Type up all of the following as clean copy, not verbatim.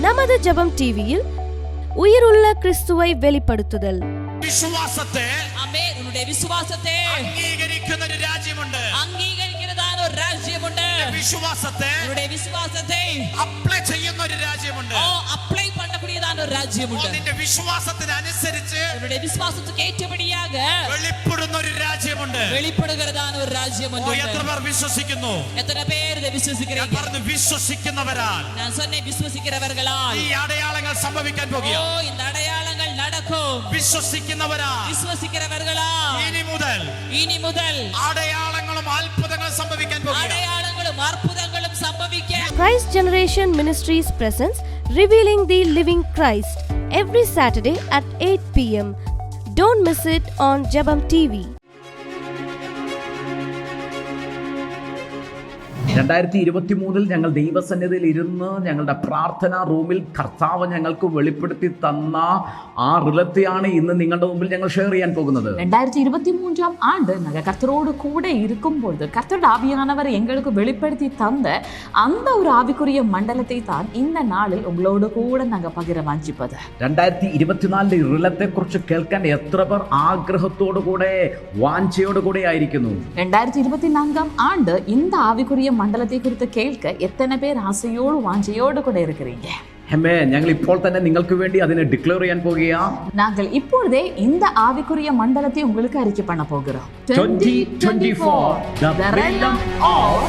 நமது ஜெபம் டிவியில் உயிருள்ள கிறிஸ்துவை வெளிப்படுத்துதல். വിശ്വാസത്തെ ആമേൻ. ഉன்னுடைய വിശ്വാസത്തെ അംഗീകരിക്കുന്ന ഒരു രാജ്യമുണ്ട്. അംഗീകരിക്കുന്നതാണ് ഒരു രാജ്യമുണ്ട്. വിശ്വാസത്തെ ഉன்னுடைய വിശ്വാസത്തെ അപ്ലൈ ചെയ്യുന്ന ഒരു രാജ്യമുണ്ട്. അപ്ലൈ பண்ணக்கூடியதான ഒരു രാജ്യമുണ്ട്. നിന്റെ വിശ്വാസത്തിനനുസരിച്ച് ഉன்னுடைய വിശ്വാസத்துக்கு ஏற்றபடியாக വെളിപ്പെടുന്ന ഒരു രാജ്യമുണ്ട്. വെളിപ്പെടുகிறதான ഒരു രാജ്യമുണ്ട്. എത്ര പേർ വിശ്വസിക്കുന്നു? എത്ര പേർ ഇത് വിശ്വസിக்கிறீங்க? പറഞ്ഞു വിശ്വസിക്കുന്നവരാൽ. ഞാൻ சொன்னேன் വിശ്വസിக்கிறவர்களால் ഈ അടയാളങ്ങൾ സംഭവിക്കാൻ പോകുകയാണ്. இந்த അടയാളങ്ങൾ നടക്കും. വിശ്വസിക്കുന്നവരാൽ. വിശ്വസിக்கிறவர்களால் ഇനി മുതൽ അടയാളങ്ങളും അത്ഭുതങ്ങളും സംഭവിക്കാൻ പോകുകയാണ്. അടയാളങ്ങളും അത്ഭുതങ്ങളും സംഭവിക്കാൻ. Christ Generation Ministries presents Revealing the Living Christ every Saturday at 8 p.m. Don't miss it on Jebam TV. 2023 ഞങ്ങൾ ദൈവസന്നിധിയിൽ ഇരുന്ന് ഞങ്ങളുടെ പ്രാർത്ഥനാ റൂമിൽ കർത്താവ് ഞങ്ങൾക്ക് വെളിപ്പെടുത്തി തന്ന ആ റിലത്തെയാണ് ഇന്ന് നിങ്ങളുടെ മുമ്പിൽ ഞങ്ങൾ ഷെയർ ചെയ്യാൻ പോകുന്നത്. 2023 ஆண்டு நாங்கள் கர்த்தரோடு கூட இருக்கும்பொழுது கர்த்தரோட ஆவியானவர் எங்களுக்கு வெளிப்படுத்தி தந்த அந்த ஒரு ஆவிக்குரிய மண்டலத்தை தான் இந்த நாளில் உங்களோடு கூட நாங்கள் பகிர வாஞ்சிப்பது. 2024 റിലത്തെ കുറിച്ച് കേൾക്കാൻ എത്ര പേർ ആഗ്രഹത്തോടു കൂടെ വാഞ്ചയോടു കൂടെ ആയിരിക്കുന്നു? 2024 ஆண்டு இந்த ஆவிக்குரிய மண்டலத்தை குறித்து கேட்க எத்தனை பேர் ஆசையோடு வாஞ்சையோடு கூட இருக்கிறீங்க? ഞങ്ങൾ ഇപ്പോൾ തന്നെ നിങ്ങൾക്ക് വേണ്ടി അതിനെ ഡിക്ലെയർ ചെയ്യാൻ പോകുകയാണ്. நாங்கள் இப்பொழுதே இந்த ஆவிக்குரிய மண்டலத்தை உங்களுக்கு அறிக்கை பண்ண போகிறோம். 2024 the realm of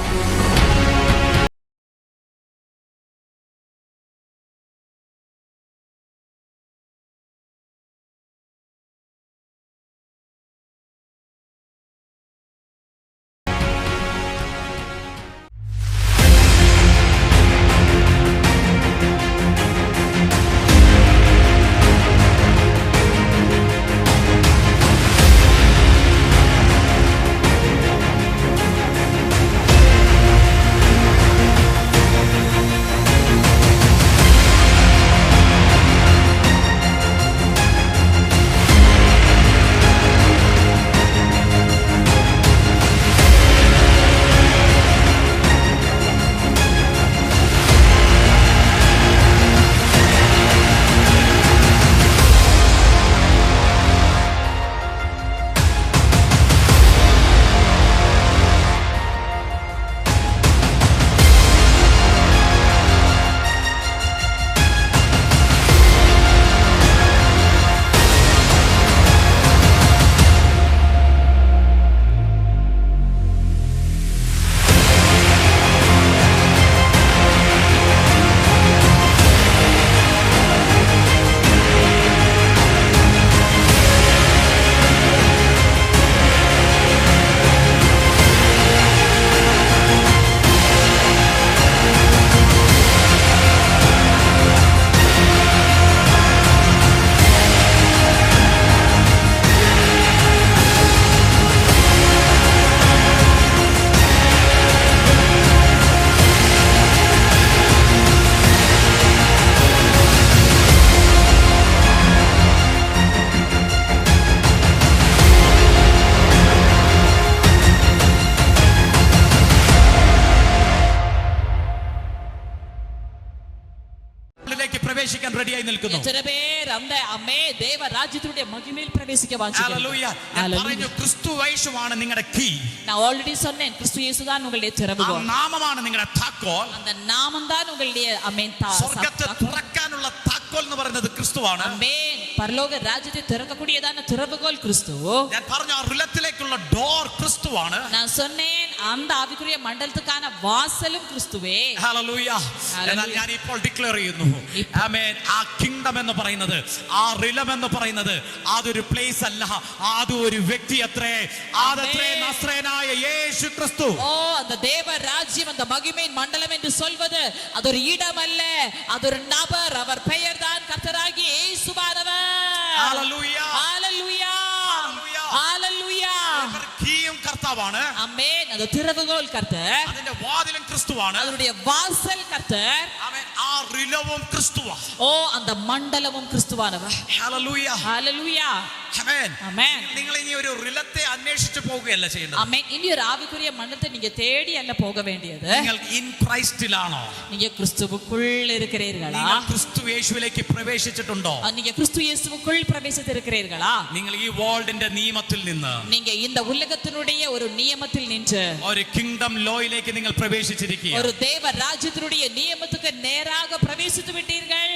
പ്രവേശിക്കാൻ റെഡിയായി നിൽക്കുന്നു. ദേവരാജ്യത്തിന്റെ മഹിമയിൽ പ്രവേശിക്കാൻ വാഞ്ചിക്കുന്നു. പറഞ്ഞു ക്രിസ്തു യേശുവാണ് നിങ്ങളുടെ കീ. நான் ஆல்ரெடி சொன்னேன் கிறிஸ்து இயேசுதான் உங்களுடைய திறவுகோல். നാമമാണ് നിങ്ങളുടെ താക്കോൽ. அந்த நாமம் தான் உங்களுடைய ആമേൻ സ്വർഗ്ഗത്തെ തുറക്കാനുള്ള താക്കോൽ എന്ന് പറയുന്നത് ക്രിസ്തുവാണ്. ആമേൻ. പരലോക രാജ്യത്തെ തുറക്കக்கூடியதான திறவுகോൽ ക്രിസ്തു. ഞാൻ പറഞ്ഞു ആ റിലത്തിലേക്കുള്ള ഡോർ ക്രിസ്തുവാണ്. நான் சொன்னேன் அந்த ஆவிக்குரிய மண்டலத்துக்கான வாசலும் கிறிஸ்துவே. ഹല്ലേലൂയ. എന്നാൽ ഞാൻ ഇപ്പോൾ ഡിക്ലെയർ ചെയ്യുന്നു, ആമേൻ, ആ കിങ്ഡം എന്ന് പറയുന്നത്, ആ റിലം എന്ന് പറയുന്നത് അതൊരു പ്ലേസ് അല്ല, അതൊരു വ്യക്തി അത്രേ. അതത്രേ നസ്രേനായ യേശു ക്രിസ്തു. ഓ அந்த தேவ ராஜ்யம், அந்த மகிமையின் மண்டலம் என்று சொல்வது அது ஒரு இடம் அல்ல, அது ஒரு நபர். அவர் பெயர்தான் கர்த்தராகிய இயேசுவானவர். ഹല്ലേലൂയ. ஹalleluya. ஹalleluya. കീയും കർത്താവ് കർത്താവാണ്. ആമേൻ. അത് തിറവുകോൽ കർത്തർ, അതിന്റെ വാതിലും ക്രിസ്തുവാണ്. அதனுடைய வாசல் கர்த்தர். ആമേൻ. ആ റിലവും ക്രിസ്തുവാ. ஓ அந்த மண்டலமும் கிறிஸ்துவானவர். ഹല്ലേലൂയ. ஹalleluya. ആമേൻ. ആമേൻ. നിങ്ങൾ ഇനി ഒരു റിലത്തെ അന്വേഷിച്ചു പോകുകയല്ല ചെയ്യേണ്ടത്. ஆமென். இனி ஒரு ஆவிக்குரிய மண்டலத்தை நீங்க தேடி அல்ல போக வேண்டியது. നിങ്ങൾ ഇൻ ക്രൈസ്റ്റിലാണോ? நீங்க கிறிஸ்துவுக்குள் இருக்கிறீர்களா? നിങ്ങൾ ക്രിസ്തു യേശുവിലേക്ക് പ്രവേശിച്ചിട്ടുണ്ടോ? நீங்க கிறிஸ்து இயேசுவுக்குள் பிரவேசித்திருக்கிறீர்களா? നിങ്ങൾ ഈ വേൾഡിന്റെ നിയമത്തിൽ നിന്ന്, நீங்க இந்த உலகத்தினுடைய ஒரு நியமத்தில் நின்று ഒരു കിങ്ഡം ലോയിലേക്ക് നിങ്ങൾ പ്രവേശിച്ചിരിക്കുക. ஒரு தேவ ராஜ்யத்தினுடைய நியமத்துக்கு நேராக பிரவேசித்து விட்டீர்கள்.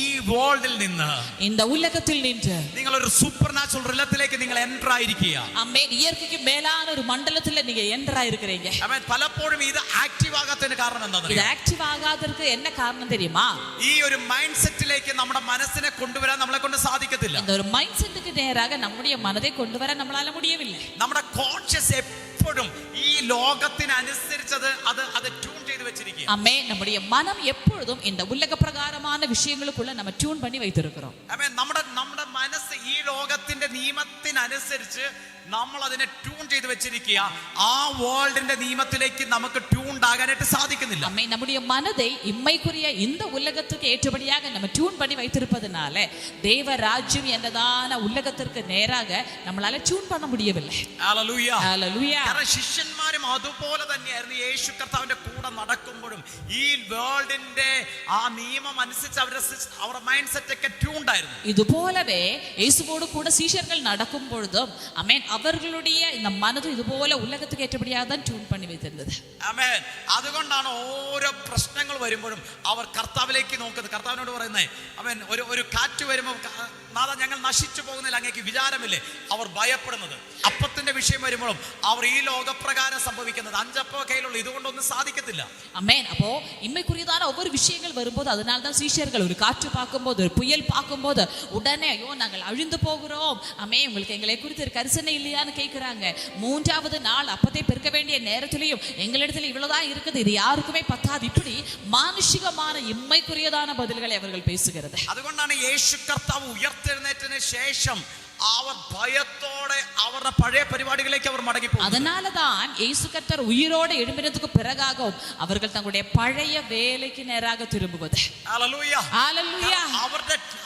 ഈ വേൾഡിൽ നിന്ന്, இந்த உலகத்தில் நின்று നിങ്ങൾ ഒരു സൂപ്പർ നാച്ചുറൽ റിലത്തിലേക്ക് നിങ്ങൾ എൻ്റർ ആയിരിക്കുക. ஆமென். இயற்கைக்கு மேலான ஒரு மண்டலத்துல நீங்க என்டர் ஆயிருக்கிறீங்க. ആമേൻ. പലപ്പോഴും ഇത് ആക്റ്റീവ് ആകാത്തതിന് കാരണം இது എന്താണെന്ന് ஆக்டிவ் ஆகாததற்கு என்ன காரணம் தெரியுமா? ഈ ഒരു മൈൻഡ് സെറ്റിലേക്ക് നമ്മുടെ മനസ്സിനെ കൊണ്ടുവരാൻ നമ്മളെ കൊണ്ട് സാധിക്കത്തില്ല. இந்த ஒரு மைண்ட் செட்டுக்கு நேராக நம்முடைய மனதை கொண்டு வர நம்மளால முடியவில்லை. നമ്മുടെ കോൺഷ്യസ് എപ്പോഴും ഈ ലോകത്തിനനുസരിച്ചത് അത് ട്യൂൺ ചെയ്ത് വെച്ചിരിക്കുക. ஆமென். நம்முடைய மனம் எப்பொழுதும் இந்த உலக பிரகாரமான விஷயங்களுக்குள்ள நம்ம டியூன் பண்ணி வைத்திருக்கிறோம். ആമേൻ. നമ്മുടെ മനസ്സ് ഈ ലോകത്തിന്റെ നിയമത്തിനനുസരിച്ച് നമ്മൾ അതിനെ ട്യൂൺ ചെയ്ത് വെച്ചിരിക്കുക. ആ വേൾഡിന്റെ നിയമത്തിലേക്ക് നമുക്ക് ട്യൂൺഡ് ആകാനായിട്ട് സാധിക്കുന്നില്ല. ஆமென். நம்முடைய மனதை இம்மைக்குரிய இந்த உலகத்துக்கு ஏற்றபடியாக நம்ம டியூன் பண்ணி வைத்திருப்பதனால தேவ ராஜ்யம் എന്നதான உலகத்திற்கு நேராக நம்மளால டியூன் பண்ண முடியவில்லை. ഹല്ലേലൂയ. ஹalleluya. കാരണം ശിഷ്യന്മാരും അതുപോലെ തന്നെയായിരുന്നു. യേശു കർത്താവിന്റെ കൂടെ നടക്കുമ്പോഴും ഈ വേൾഡിന്റെ ആ നിയമം അനുസരിച്ച് അവരുടെ മൈൻഡ് സെറ്റ് ഒക്കെ ട്യൂൺഡ് ആയിരുന്നു. இது போலவே இயேசுவோடு கூட சீஷர்கள் நடக்கும் பொழுதும் ஆமென் அவர்களுடைய இந்த மனது இது போல உலகத்துக்கு ஏற்றபடியாக தான் டியூன் பண்ணி வைத்திருந்தது. ആമേൻ. അതുകൊണ്ടാണ് ഓരോ പ്രശ്നങ്ങൾ വരുമ്പോഴും അവർ കർത്താവിലേക്ക് നോക്കുന്നത്. കർത്താവിനോട് പറയുന്നത് ആമേൻ. ഒരു കാറ്റ് വരുമ്പോൾ നാഥ ഞങ്ങൾ നശിച്ചു പോകുന്നില്ല, അങ്ങേക്ക് വിചാരമില്ലേ? അവർ ഭയപ്പെടുന്നത്. അപ്പത്തിന്റെ വിഷയം വരുമ്പോഴും അവർ ഈ ലോകപ്രകാരം സംഭവിക്കുന്നത് 5 അപ്പം കയ്യിലുള്ള ഇതുകൊണ്ടൊന്നും സാധിക്കത്തില്ല. ஆமென். அப்போ இம்மைக்குரியதான ஒவ்வொரு விஷயங்கள் வரும்போது அதனால தான் சீஷர்கள் ஒரு காற்று பார்க்கும்போது ஒரு புயல் பார்க்கும்போது உடனே ஐயோ நாங்கள் அழிந்து போகிறோம், ஆமென், உங்களுக்கு எங்களை குறித்து ஒரு கரிசனை இல்லையான்னு கேட்கிறாங்க. 3வது நாள் அப்பத்தை பெருக்க வேண்டிய நேரத்திலையும் எங்களிடத்துல இவ்வளவுதான் இருக்குது, இது யாருக்குமே பத்தாது, இப்படி മാനുഷികமான ഇമ്മൈക്കുரியதான பதில்களை அவர்கள் பேசுகிறது. അതുകൊണ്ടാണ് യേശു കർത്താവ് ഉയർത്തെഴുന്നേറ്റതിന് ശേഷം അവർ ഭയത്തോടെ അവരുടെ പഴയ പരിപാടികളിലേക്ക് അവർ മടങ്ങിപ്പോകും. அதனாலதான் இயேசு கர்த்தர் உயிரோடு எழும்பினதுக்கு பிறகாகவும் அவர்கள் தங்களுடைய பழைய வேலைக்கு நேராக திரும்புவது. ഹല്ലേലൂയ. ஹalleluya.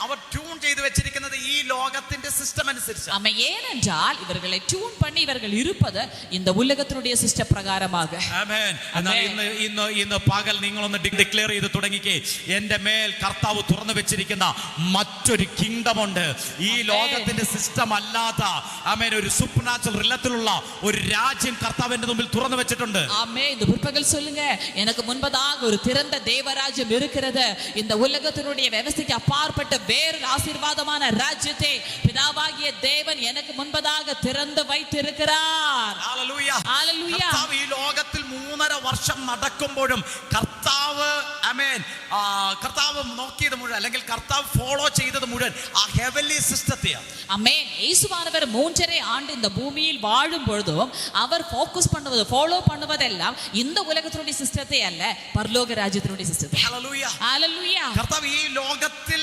അവർ ട്യൂൺ ചെയ്തു വെച്ചിരിക്കുന്നത് ഈ ലോകത്തിന്റെ സിസ്റ്റം അനുസരിച്ച്. ஆமென். ஏனென்றால் இவர்களை டியூன் பண்ணி இவர்கள் இருப்பது இந்த உலகத்தினுடைய சிஸ்டம் பிரகாரமாக. ആമേൻ. എന്നാൽ ഇന്ന് പകൽ നിങ്ങളൊന്ന് ഡിക്ലെയർ ചെയ്ത് തുടങ്ങിക്കേ, എന്റെ മേൽ കർത്താവ് തുറന്നു വെച്ചിരിക്കുന്ന മറ്റൊരു കിങ്ഡം ഉണ്ട്. ഈ ലോകത്തിന്റെ സിസ്റ്റം അല്ലാത്ത ആമേൻ ഒരു സൂപ്പർ നാച്ചുറൽ റിലത്തിലുള്ള ഒരു രാജ്യം കർത്താവിന്റെ മുമ്പിൽ തുറന്നു വെച്ചിട്ടുണ്ട്. ஆமென். இந்த பிற்பகல் சொல்லுங்க, எனக்கு முன்பதாக ஒரு திறந்த தேவராஜ்யம் இருக்கிறது. இந்த உலகத்தினுடைய വ്യവസ്ഥയ്ക്ക് அப்பாற்பட்ட வேறு ஆசீர்வாதமான ராஜ்யத்தை பிதாவாகிய தேவன் எனக்கு முன்பதாக திறந்து வைத்திருக்கிறார். ഹല്ലേലൂയ. ഹല്ലേലൂയ. കർത്താവ് ഈ ലോകത്തിൽ 3.5 വർഷം നടക്കുമ്പോഴും കർത്താവ് ആമേൻ കർത്താവ് നോക്കിയത് മുഴുവൻ അല്ലെങ്കിൽ കർത്താവ് ഫോളോ ചെയ്തത് മുഴുവൻ ആ ഹെവൻലി സിസ്റ്റത്തെയാണ്. ஆமென். இயேசுவானவர் 3.5 ஆண்டு இந்த பூமியில் வாழும் பொழுதும் அவர் ஃபோக்கஸ் பண்ணுவது ஃபாலோ பண்ணுவதெல்லாம் இந்த உலகத்தினுடைய சிஸ்டத்தை அல்ல, பரலோக ராஜ்யத்தினுடைய சிஸ்டத்தை. ഹല്ലേലൂയ. ஹalleluya. കർത്താവ് ഈ ലോകത്തിൽ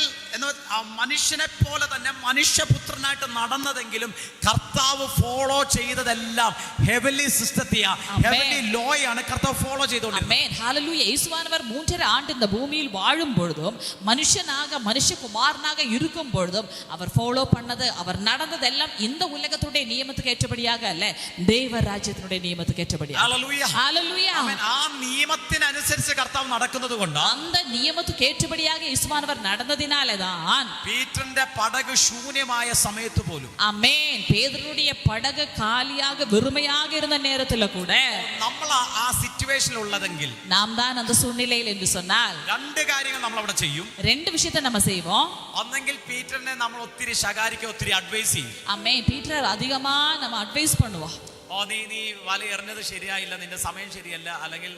മനുഷ്യനെ പോലെ തന്നെ മനുഷ്യപുത്രനായിട്ട് നടന്നതെങ്കിലും കർത്താവ് ഫോളോ ചെയ്തതെല്ലാം ഹെവൻലി സിസ്റ്റത്തെയാണ്, ഹെവൻലി ലോയാണ് കർത്താവ് ഫോളോ ചെയ്തുകൊണ്ടിരുന്നത്. ஆமென். ஹalleluya. இயேசுவானவர் 3.5 ஆண்டு இந்த பூமியில் வாழும் பொழுதும் மனுஷனாக மனுஷகுமாரனாக இருக்கும் பொழுதும் அவர் ஃபாலோ பண்ணது அவர் நடந்ததெல்லாம் இந்த உலகத்துடைய நியமத்துக்கு ஏற்றபடியாக அல்ல, தேவ ராஜ்யத்தினுடைய நியமத்துக்கு ஏற்றபடியாக. ഹല്ലേലൂയ. ஹalleluya. ആമേൻ. ആ നിയമത്തിനനുസരിച്ച് കർത്താവ് നടക്കുന്നത് കൊണ്ട് அந்த நியமத்துக்கு ஏற்றபடியாக இயேசுவானவர் நடந்ததினாலதான் പീറ്ററിന്റെ പടക് ശൂന്യമായ സമയത്ത് പോലും ஆமென் பேதுருடைய படகு காலியாக வெறுமையாக இருந்த நேரத்துல கூட നമ്മൾ ആ സിറ്റുവേഷനിൽ ഉള്ളതെങ്കിൽ நாம் தான் அந்த சூழ்நிலையில் என்று சொன்னால் 2 കാര്യങ്ങൾ നമ്മൾ അവിടെ ചെയ്യും. 2 விஷயத்தை நம்ம செய்வோம். ഒന്നെങ്കിൽ പീറ്ററിനെ നമ്മൾ ഒത്തിരി ശകാരിക്കുക, ഒത്തിരി അഡ്വൈസ് ചെയ്യും. ஆமென். பீட்டர் அதிகமா நம்ம அட்வைஸ் பண்ணுவோம். നീ വല എറിഞ്ഞത് ശരിയായില്ല, നിന്റെ സമയം ശരിയല്ല, അല്ലെങ്കിൽ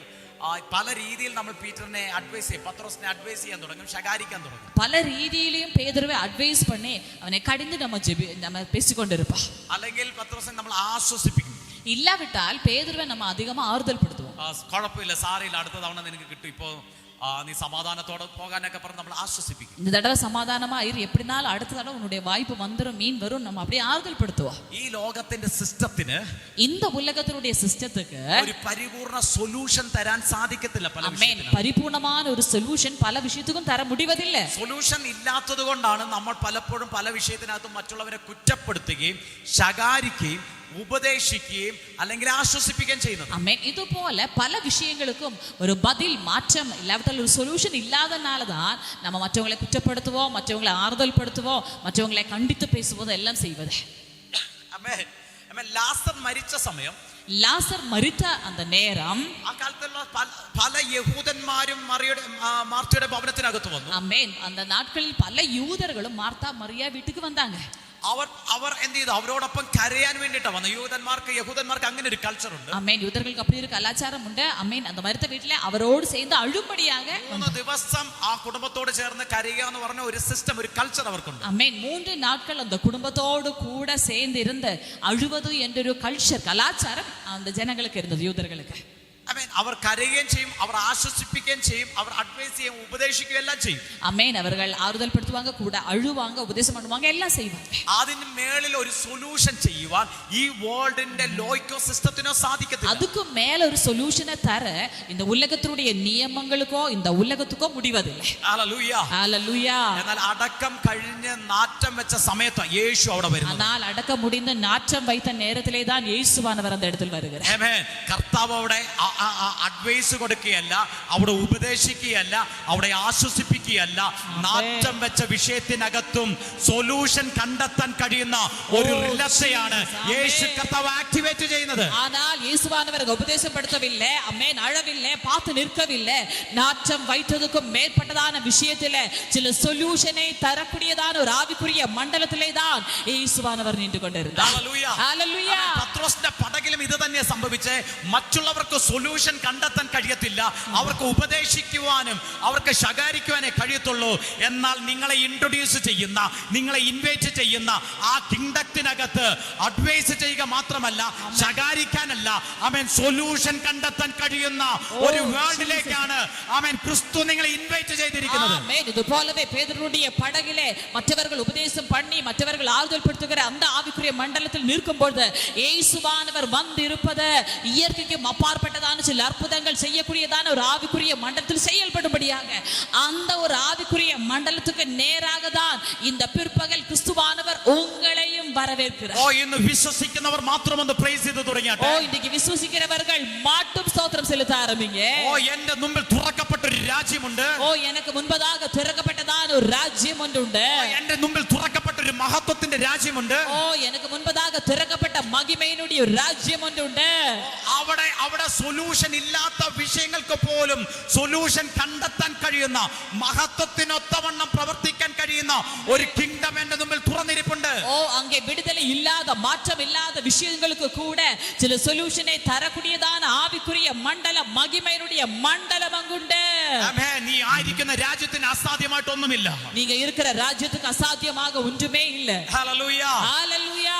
പല രീതിയിൽ നമ്മൾ പീറ്ററിനെ അഡ്വൈസ് ചെയ്യും, പത്രോസിനെ അഡ്വൈസ് ചെയ്യാൻ തുടങ്ങും, ശകാരിക്കാൻ തുടങ്ങും. பல ரீதியிலையும் பேதுருவை அட்வைஸ் பண்ணி அவனை கடிந்து நம்ம பேசிக்கொண்டிருப்போம். അല്ലെങ്കിൽ പത്രോസിനെ നമ്മൾ ആശ്വസിപ്പിക്കും. இல்லாவிட்டால் பேதுருவை நம்ம அதிகமா ஆறுதல் படுத்துவோம். കുഴപ്പമില്ല, സാരയില്ല, അടുത്ത തവണ നിനക്ക് കിട്ടും, ഇപ്പോ നീ സമാധാനത്തോടെ പോകാനൊക്കെ പറഞ്ഞ് നമ്മൾ ആശ്വസിപ്പിക്കും. இந்த தடவை சமாதானமா இரு, எப்படினாலும் அடுத்த தடவை உன்னுடைய வாய்ப்பு வந்துரும், மீன் வரும், நம்ம அப்படியே ஆறுதல் படுத்துவோம். ഈ ലോകത്തിന്റെ സിസ്റ്റത്തിന് இந்த உலகத்தினுடைய சிஸ்டத்துக்கு ഒരു പരിപൂർണ സൊല്യൂഷൻ തരാൻ സാധിക്കത്തില്ല. പല ஆமென், பரிபூர்ணமான ஒரு சொல்யூஷன் பல விஷயத்துக்கும் தர முடிவதில்லை. സൊല്യൂഷൻ ഇല്ലാത്തത് കൊണ്ടാണ് നമ്മൾ പലപ്പോഴും പല വിഷയത്തിനകത്തും മറ്റുള്ളവരെ കുറ്റപ്പെടുത്തുകയും ശകാരിക്കുകയും ഉപദേശിക്കുകയും അല്ലെങ്കിൽ ആശ്വസിപ്പിക്കുകയും ചെയ്യുന്നത്. ஆமென், இது போல பல விஷயங்களுக்கும் ஒரு பதில் மாற்றம் இல்லாவிட்டால் ஒரு சொல்யூஷன் இல்லாதனால தான் நம்ம மற்றவங்களை குற்றப்படுத்துவோம், மற்றவங்களை ஆறுதல் படுத்துவோம், மற்றவங்களை கண்டித்து பேசுவோம், எல்லாம் செய்வது. ആമേൻ. ആമേൻ. ലാസർ മരിച്ച സമയം, லாசர் மரித்த அந்த நேரம், ആ കാലത്തുള്ള പല യഹൂദന്മാരും മാർത്തയുടെ ഭവനത്തിനകത്ത് വന്നു. ஆமென், அந்த நாட்களில் பல யூதர்களும் மார்த்தா மரியா வீட்டுக்கு வந்தாங்க. അവർ എന്ത് ചെയ്തു? അവരോടൊപ്പം കരയാൻ വേണ്ടിട്ടാ വന്നു. യഹൂദന്മാർക്ക് അങ്ങനെ ഒരു കൾച്ചർ ഉണ്ട്. ஆமென், யூதர்களுக்கு அப்படி ஒரு கலாச்சாரம் உண்டு. ஆமென், அந்த மரித்த வீட்டில அவரோடு சேர்ந்து அழும்படியாக 3 ദിവസം ആ കുടുംബത്തോട് ചേർന്ന് കരയുക എന്ന് പറഞ്ഞ ഒരു സിസ്റ്റം, ഒരു കൾച്ചർ അവർക്കുണ്ട്. ஆமென், 3 நாட்கள் அந்த குடும்பத்தோடு கூட சேர்ந்து இருந்து அழுவது என்ற ஒரு கல்ச்சர், கலாச்சாரம் அந்த ஜனங்களுக்கு இருந்தது, யூதர்களுக்கு. ആമേൻ. അവർ കരയുകയും ചെയ്യും, അവർ ആശ്വസിപ്പിക്കുകയും ചെയ്യും, അവർ അഡ്വൈസ് ചെയ്യും, ഉപദേശിക്കുകയും എല്ലാം ചെയ്യും. ஆமென், அவர்கள் ஆறுதல் படுத்துவாங்க, கூட அழுவாங்க, உபதேசம் பண்ணுவாங்க, எல்லாம் செய்வாங்க. അതിന് മേളിൽ ഒരു സൊല്യൂഷൻ ചെയ്യുവാൻ ഈ വേൾഡിന്റെ ലോയ്ക്കോ സിസ്റ്റത്തിനോ സാധിക്കത്തില്ല. அதுக்கு மேல ஒரு சொல்யூஷனை தர இந்த உலகத்தினுடைய நியமங்களுக்கோ இந்த உலகத்துக்கோ முடிவதில்லை. ഹല്ലേലൂയ. ஹல்லேலூயா. എന്നാൽ അടക്കം കഴിഞ്ഞ് നാറ്റം വെച്ച സമയത്ത് യേശു അവിടെ വരുന്നു. ஆனால் அடக்க முடிந்த நாற்றம் வைத்த நேரத்திலே தான் இயேசுவானவர் அந்த இடத்தில் வருகிறார். ആമേൻ. കർത്താവ് അവിടെ അഡ്വൈസ് കൊടുക്കുകയല്ല, അവിടെ ഉപദേശിക്കുകയല്ല, അവിടെ ആശ്വസിപ്പിക്കുകയല്ല. നാറ്റം വെച്ച വിഷയത്തിനകത്തും സൊല്യൂഷൻ കണ്ടെത്താൻ കഴിയുന്ന ഒരു റിലത്തെയാണ് യേശു കർത്താവ് ആക്ടിവേറ്റ് ചെയ്യുന്നത്. ஆனால் இயேசுவானவர் உபதேசப்படுத்தவில்லை, ஆமென், அழவில்லை, பார்த்து நிற்கவில்லை. நாற்றம் வைத்ததுக்கும் மேற்பட்டதான விஷயத்திலே சில சொல்யூஷனை தரக்கூடியதான ஒரு ஆவிக்குரிய மண்டலத்திலே தான் இயேசுவானவர் நின்று கொண்டிருந்தார். ഹല്ലേലൂയ. ஹல்லேலூயா. പത്രോസിന്റെ പടകിലും ഇത് തന്നെ സംഭവിച്ചേ. മറ്റുള്ളവർക്ക് സൊല്യൂഷൻ കണ്ടെത്താൻ കഴിയത്തില്ല, അവർക്ക് ഉപദേശിക്കുവാനും അവർക്ക് ശകാരിക്കുവാനേ കഴിയത്തുള്ളൂ. എന്നാൽ നിങ്ങളെ ഇൻട്രൊഡ്യൂസ് ചെയ്യുന്ന, നിങ്ങളെ ഇൻവൈറ്റ് ചെയ്യുന്ന ആ കിങ്ഡത്തിനകത്ത് അഡ്വൈസ് ചെയ്യുക മാത്രമല്ല, ശകാരിക്കാനല്ല, ആമേൻ, സൊല്യൂഷൻ കണ്ടെത്താൻ കഴിയുന്ന ഒരു വേൾഡിലേക്കാണ് ആമേൻ ക്രിസ്തു നിങ്ങളെ ഇൻവൈറ്റ് ചെയ്തിരിക്കുന്നത്. ஆமென், இது போலவே பேதுருவுடைய படகிலே மற்றவர்கள் உபதேசம் பண்ணி மற்றவர்கள் ஆறுதல் படுத்துகிற அந்த ஆவிக்குரிய மண்டலத்தில் நிற்கும் பொழுது இயேசுவானவர் வந்து இருப்பது இயற்கைக்கு அப்பாற்பட்டதான சில அற்புதங்கள் செய்யக்கூடியதான ஒரு ஆவிக்குரிய மண்டலத்தில் செயல்படும்படியாக அந்த ஒரு ஆவிக்குரிய மண்டலத்துக்கு நேராக தான் இந்த பிற்பகல் கிறிஸ்துவானவர் உங்களையும் வரவேற்கிறார். ഇന്ന് വിശ്വസിക്കുന്നവർ മാത്രം ഒന്ന് പ്രൈസ് ചെയ്തു തുടങ്ങിയാട്ടെ. இன்னைக்கு விசுவாசிக்கிறவர்கள் மட்டும் ஸ்தோத்திரம் செலுத்த ஆரம்பிங்க. എന്റെ മുമ്പിൽ തുറക്കപ്പെട്ട ഒരു രാജ്യമുണ്ട്. எனக்கு முன்பதாக திறக்கப்பட்டதான ஒரு ராஜ்யம் ஒன்று உண்டு. എന്റെ മുമ്പിൽ തുറക്കപ്പെട്ട ഒരു മഹത്വത്തിന്റെ രാജ്യമുണ്ട്. எனக்கு முன்பதாக திறக்கப்பட்ட மகிமையினுடைய ஒரு ராஜ்யம் ஒன்று உண்டு. അവിടെ സൊല്യൂഷൻ ഇല്ലാത്ത വിഷയങ്ങൾക്ക് പോലും സൊല്യൂഷൻ കണ്ടെത്താൻ കഴിയുന്ന, മഹത്വത്തിനൊത്തവണ്ണം പ്രവർത്തിക്കാൻ കഴിയുന്ന ഒരു കിങ്ഡം എന്റെ മുമ്പിൽ തുറന്നിരിപ്പുണ്ട്. அங்கே விடுதலை இல்லாத, மாற்றம் இல்லாத விஷயங்களுக்கு கூட சில சொல்யூஷனை தரக்கூடியதான ஆவிக்குரிய மண்டலம், மகிமையினுடைய மண்டலம் அங்குண்டு. ആമേൻ. നീ ആയിരിക്കുന്ന രാജ്യത്തിന് അസാധ്യമായിട്ടൊന്നുമില്ല. நீங்க இருக்கிற ராஜ்யத்துக்கு அசாத்தியமாக ஒன்றுமே இல்ல. ഹല്ലേലൂയ. ஹல்லேலூயா.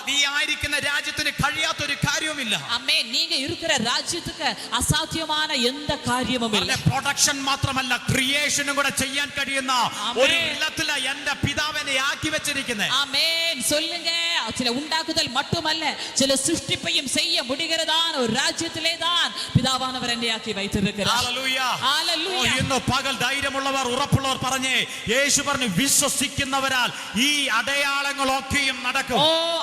നീ ആയിരിക്കുന്ന രാജ്യത്തിന് കഴിയാത്തൊരു കാര്യവുമില്ല. ஆமென், நீங்க இருக்கிற ராஜ்யத்துக்கு அசாத்தியமான எந்த காரியமும் இல்ல. പ്രൊഡക്ഷൻ മാത്രമല്ല, ക്രിയേഷനും കൂടെ ചെയ്യാൻ കഴിയുന്ന ഒരു ഇല്ലത്തില എന്റെ പിതാവിനെ ആക്കി വെച്ചിരിക്കുന്നത്. ஆமென், சொல்லுங்க. சில உண்டாக்குதல் மட்டுமல்ல, சில சிருஷ்டிப்பையும் செய்ய முடிகிறதான ஒரு ராஜ்யத்திலே தான் பிதாவானவர் என்னை ஆக்கி வைத்திருக்கிறார். ഹല്ലേലൂയ. ഹല്ലേലൂയ. ഇന്ന് പകൽ ധൈര്യമുള്ളവർ, ഉറപ്പുള്ളവർ പറഞ്ഞേ, യേശു പറഞ്ഞു, വിശ്വസിക്കുന്നവരാൽ ഈ അടയാളങ്ങളൊക്കെയും നടക്കും.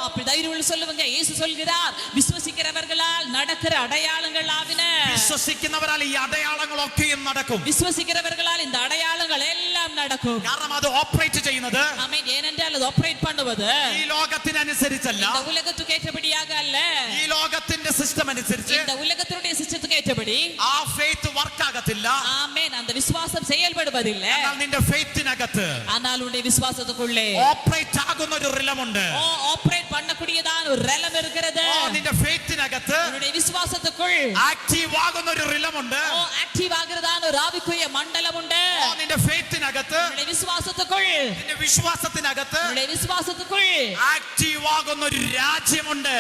அப்படி தைரியம் சொல்லுவங்க. இயேசு சொல்கிறார், விசுவாசிக்கிறவர்களால் நடக்கிற அடையாளங்கள் ஆவின. വിശ്വസിക്കുന്നവരാൽ ഈ അടയാളങ്ങളൊക്കെയും നടക്കും. விசுவாசிக்கிறவர்களால் இந்த அடையாளங்கள் எல்லாம் நடக்கும். കാരണം അത് ഓപ്പറേറ്റ് ചെയ്യുന്നത് ஆமென், ஏனென்றால் அது ஆபரேட் பண்ணுவது ഈ ലോകത്തിനനുസരിച്ചല്ല, இந்த உலகத்துக்கு ஏற்றபடியாக அல்ல, ഈ ലോകത്തിന്റെ സിസ്റ്റം അനുസരിച്ച്. இந்த உலகத்தினுடைய சிஸ்டத்துக்கு ஏற்றபடி ആ ഫെയ്ത്ത് വർക്ക് ആകത്തില്ല. ஆமென், அந்த விசுவாசம் செயல்படுவதில்லை. എന്നാൽ നിന്റെ ഫെയ്ത്തിനകത്ത് ஆனால் உன்னுடைய விசுவாசத்துக்குள்ளே ഓപ്പറേറ്റ് ആകുന്ന ഒരു റിലമുണ്ട്. ஆபரேட் பண்ணக்கூடியதான ஒரு ரெலம் இருக்கிறது. നിന്റെ ഫെയ്ത്തിനകത്ത് உன்னுடைய விசுவாசத்துக்குள் ആക്റ്റീവ് ആകുന്ന ഒരു റിലമുണ്ട്. ஆக்டிவ் ஆகிறதான ஒரு ஆவிக்குரிய மண்டலம் உண்டு. നിന്റെ ഫെയ്ത്തിനകത്ത്, உன்னுடைய விசுவாசத்துக்குள், നിന്റെ വിശ്വാസത്തിനകത്ത് உன்னுடைய விசுவாசத்துக்குள் ആക്റ്റീവ് ആകുന്ന ഒരു രാജ്യമുണ്ട്.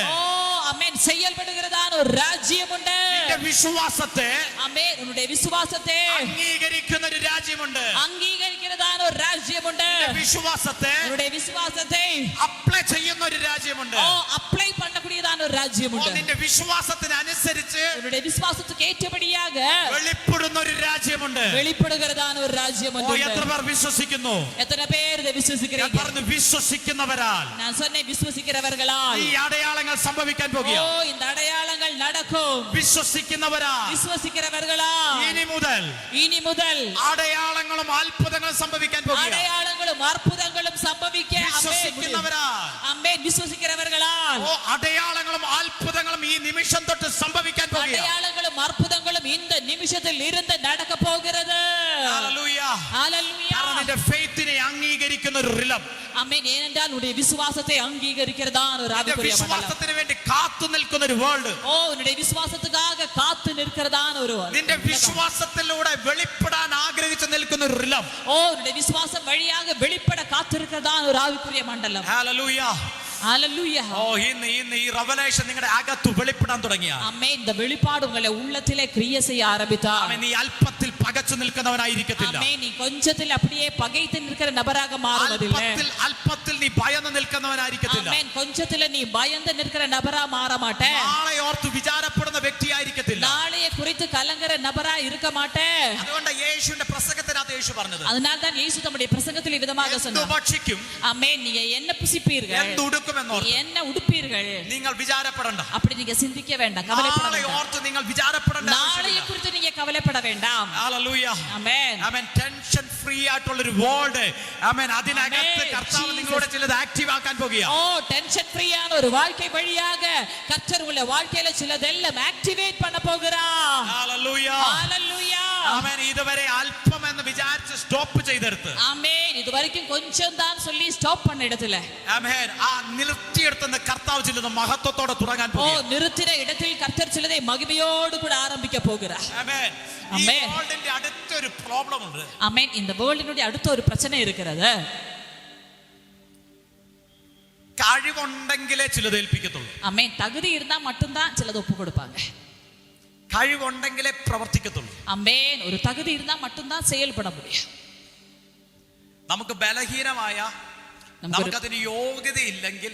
ஆமென், செயல்படுகிறதான ஒரு ராஜ்யம் உண்டு. നിന്റെ വിശ്വാസത്തെ ആമേൻ ഉன்னுடைய വിശ്വാസത്തെ അംഗീകരിക്കുന്ന ഒരു രാജ്യമുണ്ട്. അംഗീകരിക്കുന്നതാണ് ഒരു രാജ്യമുണ്ട്. വിശ്വാസത്തെ உன்னுடைய വിശ്വാസത്തെ അപ്ലൈ ചെയ്യുന്ന ഒരു രാജ്യമുണ്ട്. ഓ അപ്ലൈ பண்ணக்கூடியதான ഒരു രാജ്യമുണ്ട്. നിന്റെ വിശ്വാസത്തിന് അനുസരിച്ച് உன்னுடைய വിശ്വാസத்துக்கு ஏற்றபடியாக വെളിപ്പെടുന്ന ഒരു രാജ്യമുണ്ട്. வெளிப்படுகிறதான ഒരു രാജ്യമുണ്ട്. എത്ര പേർ വിശ്വസിക്കുന്നു? എത്ര പേർ ഇത് വിശ്വസിக்கிறீங்க? പറഞ്ഞു വിശ്വസിക്കുന്നവരാൽ. ഞാൻ சொன்னேன் വിശ്വസിக்கிறவர்களாൽ ഈ അടയാളങ്ങൾ സംഭവിക്കാൻ പോകുകയാണ്. ഓ இந்த അടയാളങ്ങൾ നടക്കും. വിശ്വസിക്കുന്നവരാൽ. വിശ്വസിக்கிறவர்களாൽ ഇനി മുതൽ അടയാളങ്ങളും അത്ഭുതങ്ങളും സംഭവിക്കാൻ പോകുകയാണ്. അടയാളങ്ങളും അത്ഭുതങ്ങളും സംഭവിക്കാൻ വിശ്വസിക്കുന്നവരാൽ. ആമേൻ വിശ്വസിக்கிறவர்களாൽ ഓ അടയാളങ്ങളും അത്ഭുതങ്ങളും ഈ നിമിഷം തൊട്ട് സംഭവിക്കാൻ പോകുകയാണ്. അടയാളങ്ങളും അത്ഭുതങ്ങളും இந்த നിമിഷത്തിൽ ഇരുന്ന് നടക്ക പോകുന്നത്. ഹല്ലേലൂയ. ഹല്ലേലൂയ. കാരണം നിന്റെ ഫെയ്ത്തിനെ അംഗീകരിക്കുന്ന ഒരു റിലം. ആമേൻ ஏனென்றால் உன்னுடைய விசுவாசத்தை அங்கீகரிக்கிறதான ஒரு ஆவிக்குரிய மண்டலம். വിശ്വാസത്തിന് വേണ്ടി കാത്തു നിൽക്കുന്ന ഒരു വേൾഡ്. ഓ உன்னுடைய വിശ്വാസத்துக்காக കാത്തു നിൽக்கிறதான ഒരു നിന്റെ വിശ്വാസത്തിലൂടെ വെളിപ്പെടാൻ ആഗ്രഹിച്ചു നിൽക്കുന്ന ഒരു റിലം. ഓ உன்னுடைய விசுவாசம் வழியாக வெளிப்பட காத்திருக்கிறதான ஒரு ஆவிக்குரிய மண்டலம். ഹല്ലേലൂയ. ഹല്ലേലൂയ. ഓ ഇന്ന് ഈ റെവലേഷൻ നിങ്ങളുടെ അകത്ത് വെളിപ്പെടാൻ തുടങ്ങിയ. ആമേൻ இந்த வெளிப்பாடு உங்களை உள்ளத்திலே கிரியை செய்ய ஆரம்பித்தால். ആമേൻ നീ അല്പത്തിൽ പകച്ചു നിൽക്കുന്നവനായിരിക്കത്തില്ല. ആമേൻ നീ கொஞ்சத்தில் அப்படியே பகைத்து நிற்கிற நபராக மாறுவதில்லை. അല്പത്തിൽ നീ ഭയന്ന് നിൽക്കുന്നവനായിരിക്കത്തില്ല. ആമേൻ கொஞ்சத்தில் നീ பயந்து நிற்கிற நபரா மாற மாட்டே. നാളെ ഓർത്ത് വിചാരപ്പെടുന്ന വ്യക്തിയായിരിക്കത്തില്ല. நாளைய குறித்து கலங்கற நபரா இருக்க மாட்டே. അതുകൊണ്ട് യേശുവിന്റെ പ്രസംഗത്തിനകത്ത് യേശു പറഞ്ഞത്. அதனால தான் இயேசு தம்முடைய பிரசங்கத்தில் விதமாக சொன்னார். ഭക്ഷിക്കും. ஆமென் நீங்க என்ன புசிப்பீர்கள்? എന്ത് ഉടുക്കുമെന്നോർത്ത് என்ன உடுப்பீர்கள்? നിങ്ങൾ വിചാരപ്പെടണ്ട. அப்படி நீங்க சிந்திக்க வேண்டாம், கவலைப்பட നാളെ வேண்டாம். ഓർത്ത് നിങ്ങൾ വിചാരപ്പെടണ്ട. நாளைய குறித்து நீங்க கவலைப்பட வேண்டாம். ഹല്ലേലൂയ. ആമേൻ. ആമേൻ ടെൻഷൻ ഫ്രീ ആയിട്ടുള്ള ഒരു വേൾഡ്. ആമേൻ അതിനകത്ത് കർത്താവ് നിങ്ങളോട് ചിലത് ആക്റ്റീവ് ആക്കാൻ പോകുകയാണ്. ஓ டென்ஷன் ஃப்ரீயான ஒரு வாழ்க்கை வழியாக கர்த்தர் உள்ள வாழ்க்கையில சிலதெல்லாம் ஆக்டிவேட் பண்ண போகிறார். ഹല്ലേലൂയ. ஹalleluya. ആമേൻ ഇതുവരെ അല്പം എന്ന് വിചാരിച്ച് സ്റ്റോപ്പ് ചെയ്തെടുത്ത്. ஆமென் இதுவரைக்கும் கொஞ்சம் தான் சொல்லி ஸ்டாப் பண்ண இடத்துல. ആമേൻ ആ നിർത്തിയെടുത്തുന്ന കർത്താവ് ചിലത് മഹത്വത്തോടെ തുടങ്ങാൻ ஓ പോകുകയാണ്. நிறுத்தின இடத்தில் கர்த்தர் சிலதை மகிமையோடு கூட ஆரம்பிக்க போகிறார். ആമേൻ. ഈ ആമേൻ. വേൾഡിന്റെ അടുത്തൊരു പ്രോബ്ലം ഉണ്ട്. ஆமென் இந்த வேர்ல்டினுடைய அடுத்த ஒரு பிரச்சனை இருக்கிறது. കഴിവുണ്ടെങ്കിലേ ചിലത് ഏൽപ്പിക്കത്തുള്ളൂ. ஆமென் தகுதி இருந்தா மட்டும்தான் சிலது ஒப்பு கொடுப்பாங்க. കഴിവുണ്ടെങ്കിലേ പ്രവർത്തിക്കത്തുള്ളൂ. ஆமென் ஒரு தகுதி இருந்தா மட்டும்தான் செயல்பட முடியும். നമുക്ക് ബലഹീനമായ നമുക്കതിന് യോഗ്യതയില്ലെങ്കിൽ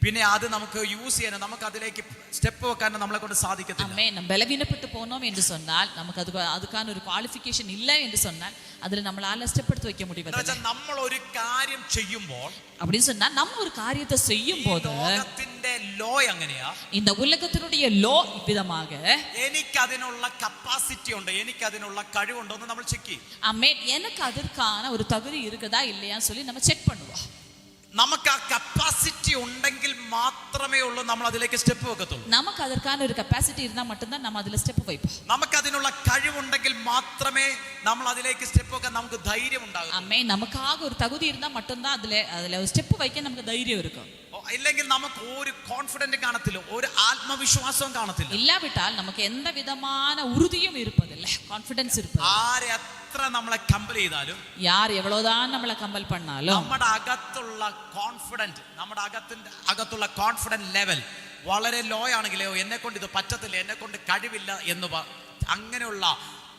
പിന്നെ അത് നമുക്ക് യൂസ് ചെയ്യാൻ നമുക്ക് അതിലേക്ക് സ്റ്റെപ്പ് വെക്കാൻ നമ്മളെ കൊണ്ട് സാധിക്കത്തില്ല. ஆமென் நம்ம பலவீனப்பட்டு போனோம் என்று சொன்னால் நமக்கு அதுக்கான ஒரு குவாலிஃபிகேஷன் இல்லை என்று சொன்னால் அதில் நம்மளால ஸ்டெப் எடுத்து வைக்க முடியவில்லை. നമ്മൾ ഒരു കാര്യം ചെയ്യുമ്പോൾ அப்படின்னு சொன்னா நம்ம ஒரு காரியத்தை செய்யும் போது ലോകത്തിന്റെ ലോ എങ്ങനെയാ? இந்த உலகத்தினுடைய லோ இவ்விதமாக എനിക്ക് അതിനുള്ള കപ്പാസിറ്റി ഉണ്ട്, എനിക്ക് അതിനുള്ള കഴിവുണ്ടോ എന്ന് നമ്മൾ ചെക്ക് ചെയ്യും. ஆமென் எனக்கு அதற்கான ஒரு தகுதி இருக்குதா இல்லையான்னு சொல்லி நம்ம செக் பண்ணுவோம். നമുക്ക് ആ കപ്പാസിറ്റി ഉണ്ടെങ്കിൽ മാത്രമേ ഉള്ളൂ നമ്മൾ അതിലേക്ക് സ്റ്റെപ്പ് വെക്കത്തുള്ളൂ. நமக்கு அதற்கான ஒரு கெபாசிட்டி இருந்தா மட்டும்தான் நம்ம அதுல ஸ்டெப் வைப்போம். നമുക്ക് അതിനുള്ള കഴിവുണ്ടെങ്കിൽ മാത്രമേ നമ്മൾ അതിലേക്ക് സ്റ്റെപ്പ് വെക്കാൻ നമുക്ക് ധൈര്യം ഉണ്ടാകൂ. ஆமென் நமக்காக ஒரு தகுதி இருந்தா மட்டும்தான் அதுல ஒரு ஸ்டெப் வைக்க நமக்கு தைரியம் இருக்கும். ഇല്ലെങ്കിൽ നമുക്ക് ഒരു കോൺഫിഡന്റ് കാണത്തില്ല, ഒരു ആത്മവിശ്വാസവും കാണത്തില്ല. இல்லாவிட்டால் நமக்கு எந்த விதமான உறுதியும் இருப்பதில்லை, கான்ஃபிடன்ஸ் இருப்பது. ആരെ എത്ര നമ്മളെ കമ്പൽ ചെയ്താലും யார் எவ்வளவுதான் நம்மளை கம்பல் பண்ணாலும் നമ്മുടെ അകത്തുള്ള കോൺഫിഡന്റ് ലെവൽ വളരെ ലോ ആണെങ്കിലോ എന്നെ കൊണ്ട് ഇത് പറ്റത്തില്ല, എന്നെ കൊണ്ട് കഴിവില്ല എന്ന് അങ്ങനെയുള്ള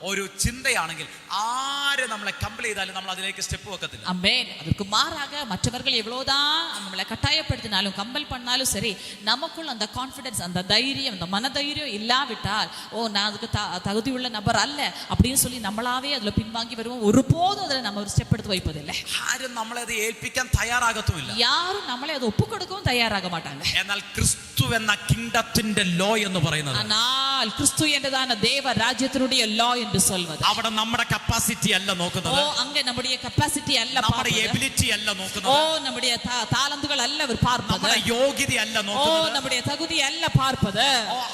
ഒരു ചിന്തയാണെങ്കിൽ ആര് നമ്മളെ കമ്പൽ ചെയ്താലും നമ്മൾ അതിലേക്ക് സ്റ്റെപ്പ് വെക്കത്തില്ല. ஆமென் அதற்கு மாறாக மற்றவர்கள் எவ்வளவுதான் நம்மளை கட்டாயப்படுத்தினாலும் கம்பல் பண்ணாலும் சரி நமக்குள்ள அந்த கான்ஃபிடன்ஸ் அந்த தைரியம் அந்த மனதைரியம் இல்லாவிட்டால் ஓ நான் அதுக்கு தகுதியுள்ள நபர் அல்ல அப்படின்னு சொல்லி நம்மளாவே அதுல பின்வாங்கி வருவோம். ஒருபோதும் அதுல நம்ம ஒரு ஸ்டெப் எடுத்து வைப்பதில்லை. ആരും നമ്മളെ അത് ഏൽപ്പിക്കാൻ തയ്യാറാകത്തുമില്ല. யாரும் நம்மளை அதை ஒப்பு கொடுக்கவும் தயாராக மாட்டாங்க. എന്നാൽ ക്രിസ്തു എന്ന കിങ്ഡത്തിന്റെ ലോ എന്ന് പറയുന്നത്, ஆனால் கிறிஸ்து என்றதான தேவ ராஜ்யத்தினுடைய லா என்று சொல்வது, അവിടെ നമ്മുടെ കപ്പാസിറ്റി അല്ല നോക്കുന്നത്, ஓ அங்க நம்முடைய கெபாசிட்டி அல்ல നമ്മുടെ பார்ப்பது, എബിലിറ്റി അല്ല ஓ നോക്കുന്നത്, நம்முடைய தாளந்துகள் அல்ல அவர் பார்ப்பது, നമ്മുടെ യോഗ്യത അല്ല ஓ നോക്കുന്നത്, நம்முடைய தகுதி அல்ல பார்ப்பது,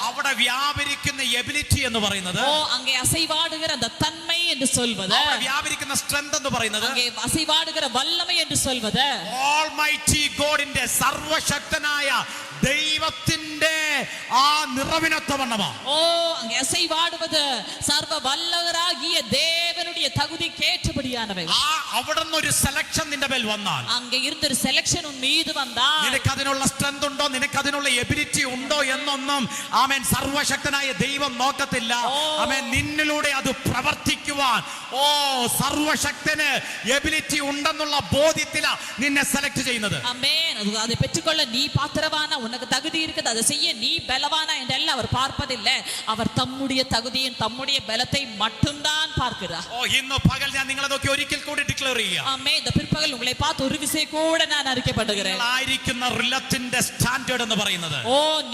അവിടെ വ്യാപരിക്കുന്ന എബിലിറ്റി എന്ന് പറയുന്നത്, ஓ அங்கே அசைவாடுகிற அந்த தன்மை என்று சொல்வது, അവിടെ വ്യാപരിക്കുന്ന സ്ട്രെങ്ത് എന്ന് പറയുന്നത്, அங்கே அசைவாடுகிற வல்லமை என்று சொல்வது, ഓൾമൈറ്റി ഗോഡിന്റെ സർവശക്തനായ ദൈവത്തിന്റെ ആ നിറവിനൊത്തവണ്ണമാ. ஓ அங்கே அசைவாடுவது சர்வ வல்லவராகிய தேவனுடைய தகுதி கேட்டபடி செய்யும்படியானவை. അവിടെ നിന്ന് ഒരു സെലക്ഷൻ നിന്റെ മേൽ വന്നാൽ, அங்க இருந்த ஒரு செலக்ஷன் உன் மீது வந்தால், നിനക്ക് അതിനുള്ള സ്ട്രെങ്ത് ഉണ്ടോ, നിനക്ക് അതിനുള്ള എബിലിറ്റി ഉണ്ടോ എന്നൊന്നും ആമേൻ സർവശക്തനായ ദൈവം നോക്കത്തില്ല. ആമേൻ നിന്നിലൂടെ അത് പ്രവർത്തിക്കുവാൻ സർവശക്തന് എബിലിറ്റി ഉണ്ടെന്നുള്ള ബോധ്യത്തിലാ നിന്നെ സെലക്ട് ചെയ്യുന്നത്. ஆமென். அதை பெற்றுக்கொள்ள நீ பாத்திரவானா, உனக்கு தகுதி இருக்குது, அதை செய்ய நீ பலவானா என்றெல்லாம் அவர் பார்ப்பதில்லை. அவர் தம்முடைய தகுதியின் தம்முடைய பலத்தை மட்டும்தான் பார்க்கிறார். ഇന്ന് പകൽ ഞാൻ നിങ്ങളെ നോക്കി ഒരിക്കൽ കൂടി ഡിക്ലെയർ ചെയ്യാം. ஆமென். இந்த பிற்பகல் உங்களை பார்த்து ஒரு விசை கூட நான் அறிக்கைப்படுகிறேன். ആയിരിക്കുന്ന റിലത്തിന്റെ സ്റ്റാൻഡേർഡ് എന്ന് പറയുന്നത്,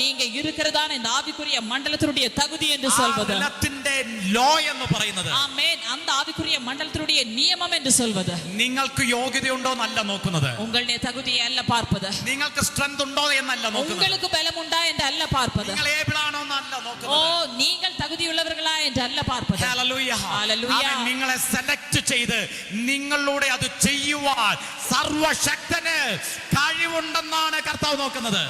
நீங்க இருக்கிறதான இந்த ஆவிக்குரிய மண்டலத்தினுடைய தகுதி என்று சொல்வது, റിലത്തിന്റെ ലോ എന്ന് പറയുന്നത്, ஆமென், அந்த ஆவிக்குரிய மண்டலத்தினுடைய நியமம் என்று சொல்வது, നിങ്ങൾക്ക് യോഗ്യതയുണ്ടോ എന്നല്ല നോക്കുന്നത്, உங்களுடைய தகுதியை அல்ல பார்ப்பது, നിങ്ങൾക്ക് സ്ട്രെങ്ത് ഉണ്ടോ എന്നല്ല നോക്കുന്നത്, உங்களுக்கு பலம் உண்டா என்று அல்ல பார்ப்பது, നിങ്ങൾ ഏബിൾ ആണോ എന്നല്ല നോക്കുന്നത്, நீங்கள் தகுதியுள்ளவர்களா என்று அல்ல பார்ப்பது. ഹല്ലേലൂയ. ഹല്ലേലൂയ. നിങ്ങളെ സെലക്ട് ചെയ്ത് നിങ്ങളിലൂടെ അത് ചെയ്യുവാൻ സർവശക്തന് കഴിവുണ്ടെന്നാണ് കർത്താവ് നോക്കുന്നത്.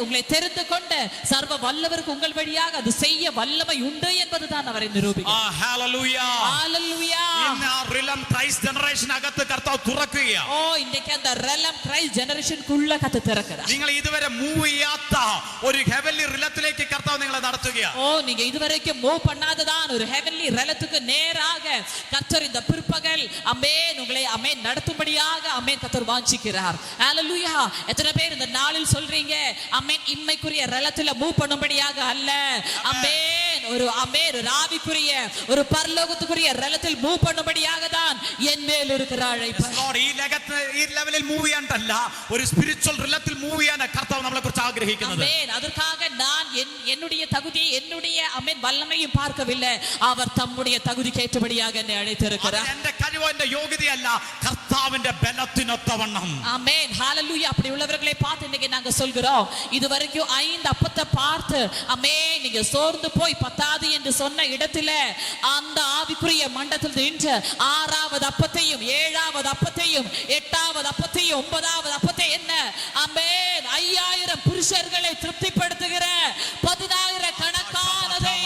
உங்களை தெரிந்து கொண்டு சர்வ வல்லவருக்கு உங்கள் வழியாக அது செய்ய வல்லமை உண்டு என்பதுதான் அவரை நிரூபிக்கிறார். ഹല്ലേലൂയ. ഹല്ലേലൂയ. ഇന്ന് ആ റിലം ക്രൈസ്റ്റ് ജനറേഷൻ അകത്ത് കർത്താവ് തുറക്കുകയാ. ഇന്നേക്ക് அந்த റിലം ക്രൈസ്റ്റ് ജനറേഷൻക്കുള്ള കത്ത് തുറക്കുകയാണ്. നിങ്ങൾ ഇതുവരെ മൂവ് ചെയ്യാത്ത ഒരു ഹെവൻലി റിലത്തിലേക്ക് കർത്താവ് നിങ്ങളെ നടത്തുകയാ. நீங்க இதுவரைக்கும் மூவ் பண்ணாததான் ஒரு ஹெவன்லி ரிலத்துக்கு நேராக கர்த்தர் இந்த பிற்பகல் ஆமென் உங்களை ஆமென் நடத்தும்படியாக ஆமென் கர்த்தர் வாஞ்சிக்கிறார். ஹல்லேலூயா. எத்தனை பேர் இந்த நாளில் சொல்றீங்க ஆமென் இம்மைக்குரிய ரிலத்துல மூவ் பண்ணும்படியாக அல்ல, ஆமென் ஒரு ஆமென் ராவிக்குரிய ஒரு பரலோகத்துக்குரிய ரிலத்தில் மூவ் பண்ணும்படியாக தான் என் மேல் இருக்கிற அழைப்பு. ഈ ലെവലിൽ മൂവ് ചെയ്യാനല്ല, ഒരു സ്പിരിച്വൽ റിലത്തിൽ മൂവ് ചെയ്യാൻ കർത്താവ് നമ്മളെ കുറിച്ച് ആഗ്രഹിക്കുന്നത്. ஆமென். அதற்காக நான் என்னுடைய தகுதியை என்னுடைய ஆமென் வல்லமையும் பார்க்கவில்லை, அவர் தம்முடைய தகுதிக்கு ஏற்றபடியாக என்னை அழைத்திருக்கிறார். എന്റെ കഴിവോ എന്റെ യോഗ്യതയല്ല, കർത്താവിന്റെ ബലത്തിനൊത്തവണ്ണം. ஆமென். ஹல்லேலூயா. அப்படி உள்ளவர்களை பார்த்து இன்னைக்கு நாங்க சொல்கிறோம், இதுவரைக்கும் 5 அப்பத்தை பார்த்து ஆமென் நீங்க சோர்ந்து போய் பத்தாது என்று சொன்ன இடத்துல அந்த ஆவிக்குரிய மண்டலத்தில் நின்று 6வது அப்பத்தையும் 7வது அப்பத்தையும் 8வது அப்பத்தையும் 9வது அப்பத்தை என்ன ஆமென் 5000 புருஷர்களை திருப்திப்படுத்துகிற 10000 கணக்கானதை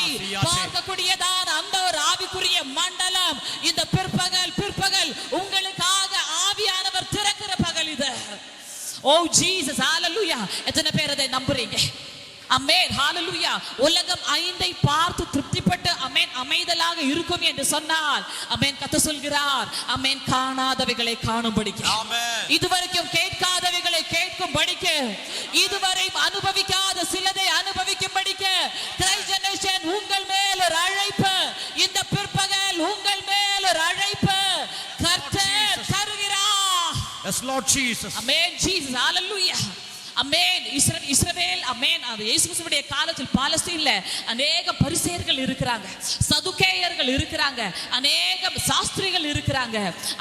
பார்க்கக்கூடியதான அந்த ஒரு ஆவிக்குரிய மண்டலம் இந்த பிற்பகல் உங்களுக்காக ஆவியானவர் திறக்கிற பகல் இது. ஓ ஜீசஸ். ஹல்லேலூயா. எத்தனை பேர் அதை நம்புறீங்க? ஆமென். ஹல்லேலூயா. உலகம் 5ஐ பார்த்து திருப்திப்பட்டு ஆமென் அமைதலாக இருக்கும் என்று சொன்னால் ஆமென் கர்த்தர் சொல்கிறார் ஆமென் காணாதவைகளை காணும்படிக்கு, இதுவரைக்கும் கேட்காதவைகளை கேட்கும்படிக்கு, இதுவரை அனுபவிக்காத சிலதை அனுபவிக்கும்படிக்கு கிரைஸ்ட் ஜெனரேஷன் உங்கள் மேல் ஒரு அழைப்பு, இந்த பிற்பகல் உங்கள் மேல் ஒரு அழைப்பு கர்த்தர் தருகிறார். Yes Lord Jesus. ஆமென். ஜீசஸ். ஹல்லேலூயா. ஆமென். இஸ்ரவேல் ஆமென் அது இயேசு கிறிஸ்துவுடைய காலத்தில் பாலஸ்தீன்ல अनेक பரிசேயர்கள் இருக்கிறாங்க, சதுக்கேயர்கள் இருக்கிறாங்க, अनेक சாஸ்திரிகள் இருக்கிறாங்க.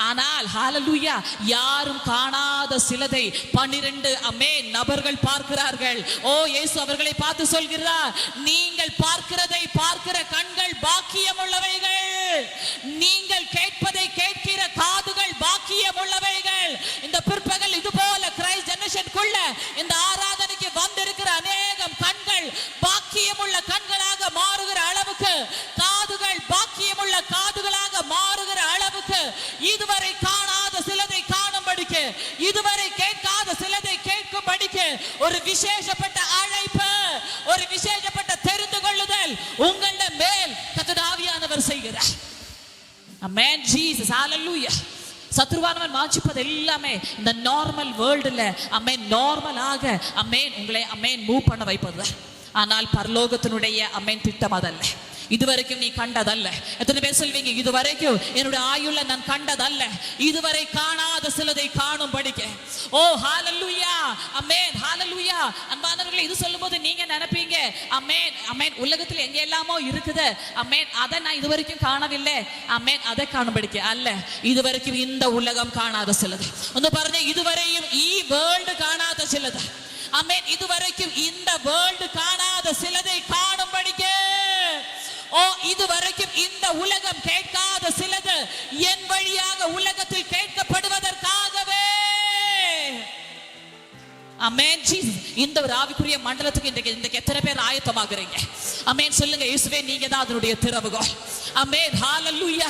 ஆனால் ஹல்லேலூயா யாரும் காணாத சிலதை 12 ஆமென் நபர்கள் பார்க்கிறார்கள். இயேசு அவர்களை பார்த்து சொல்கிறார், நீங்கள் பார்க்கிறதை பார்க்கிற கண்கள் பாக்கியம் உள்ளவைகள், நீங்கள் கேட்பதை கேட்கிற காதுகள் பாக்கியம் உள்ளவைகள். இந்த பிற்பகல் இது போல கிரைஸ்ட் ஜெனரேஷனுக்குள்ள இந்த ஆராதனைக்கு வந்திருக்கிற अनेक கண்கள் பாக்கியமுள்ள கண்களாக மாறுகிற அளவுக்கு, காதுகள் பாக்கியமுள்ள காதுகளாக மாறுகிற அளவுக்கு, இதுவரை காணாத சிலதை காணும்படிக்கு, இதுவரை கேட்காத சிலதை கேட்கும்படிக்கு ஒரு விசேஷப்பட்ட அழைப்பு, ஒரு விசேஷப்பட்ட தெரிந்து கொள்ளுதல் உங்களுடைய மேல் கர்த்தர் ஆவியானவர் செய்கிறார். ஆமென். ஜீசஸ். ஹல்லேலூயா. சத்ருவானவன் வாஞ்சிப்பது எல்லாமே இந்த நார்மல் வேர்ல்டுல அமேன் நார்மலாக அமேன் உங்களை அமேன் மூவ் பண்ண வைப்பது. ஆனால் பரலோகத்தினுடைய அமேன் திட்டம் அதல்ல, இதுவரைக்கும் நீ கண்டதல்ல. எத்தனை பேர் சொல்வீங்க, இதுவரைக்கும் என்னுடைய ஆயுள்ல நான் கண்டதல்ல, இதுவரை காணாத சிலதை காணும் படிக்க. ஹல்லேலூயா. ஆமென். ஹல்லேலூயா. அன்பானவர்களே, இது சொல்லும்போது நீங்க நினைப்பீங்க ஆமென் ஆமென் உலகத்துல எங்க எல்லாமோ இருக்குது ஆமென் அதை நான் இதுவரைக்கும் காணவில்லை ஆமென் அதை காணும்படிக்க அல்ல, இதுவரைக்கும் இந்த உலகம் காணாத சிலது ഒന്ന് പറഞ്ഞേ, இதுவரையும் ഈ വേൾഡ് കാണാத சிலது ஆமென், இதுவரைக்கும் இந்த வேர்ல்டு காணாத சிலதை காணும்படிக்க. இதுவரைக்கும் இந்த உலகம் கேட்காத சிலது என் வழியாக உலகத்தில் கேட்கப்படுவதற்காகவே. ஆமென். ஜீசஸ். இந்த ஒரு ஆவிக்குரிய மண்டலத்துக்கு இன்றைக்கு எத்தனை பேர் ஆயத்தமாகறீங்க? ஆமென். சொல்லுங்க, இயேசுவே நீங்க தான் அதனுடைய திறவுகோல். ஆமென். ஹalleluya.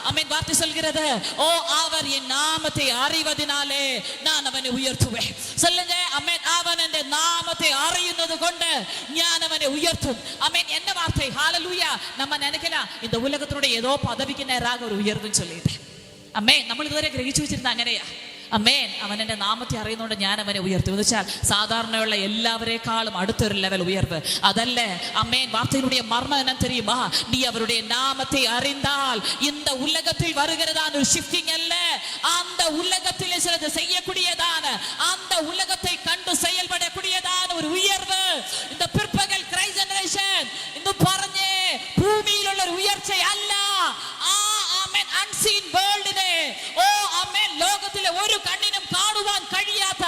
ஆமென். வார்த்தை சொல்கிறது, ஓ அவர் என் நாமத்தை அறிவதினாலே நான் அவனை உயர்த்துவேன். சொல்லுங்க, ஆமென். அவன் என் நாமத்தை அறியுന്നത് കൊണ്ട് ഞാൻ അവനെ ഉയർത്തും. ആമേൻ. என்ன வார்த்தை? ஹalleluya. நம்ம நினைக்கலாம் இந்த உலகத்தினுடைய ஏதோ பதவிக்கு நேராக ஒரு உயர்வுன்னு சொல்லிட்டு. ആമേൻ. നമ്മൾ ഇതുവരെ ഗ്രഹിച്ചു വെച്ചിരുന്ന അങ്ങനെയാ. ആമേൻ. അവൻ എൻ്റെ നാമത്തെ അറിയുന്നതുകൊണ്ട് ഞാൻ അവനെ ഉയർത്തും എന്ന് വെച്ചാൽ സാധാരണയുള്ള എല്ലാവരെക്കാളും അടുത്തൊരു ലെവൽ ഉയർവ് അതല്ലേ. ആമേൻ. വാർத்தையினுடைய மர்மம் என்ன தெரியுமா? நீ அவருடைய நாமத்தை அறிந்தால் இந்த உலகத்தில் வருகிறதான ஒரு ஷிஃப்டிங் அல்ல, அந்த உலகத்தில் சிலது செய்யக்கூடியதான, அந்த உலகத்தை கண்டு செயல்படக்கூடியதான ஒரு உயர்வு. இந்த பிற்பகல் கிரைஸ்ட் ஜெனரேஷன் இந்த പറഞ്ഞേ ഭൂമിയിലുള്ള ഒരു ഉയർച്ച അല്ല. ആമേൻ. അൺസീൻ വേൾഡിനെ, ഓ ആമേൻ, ലോകത്തിലെ ഒരു കണ്ണിനും കാണുവാൻ കഴിയാത്ത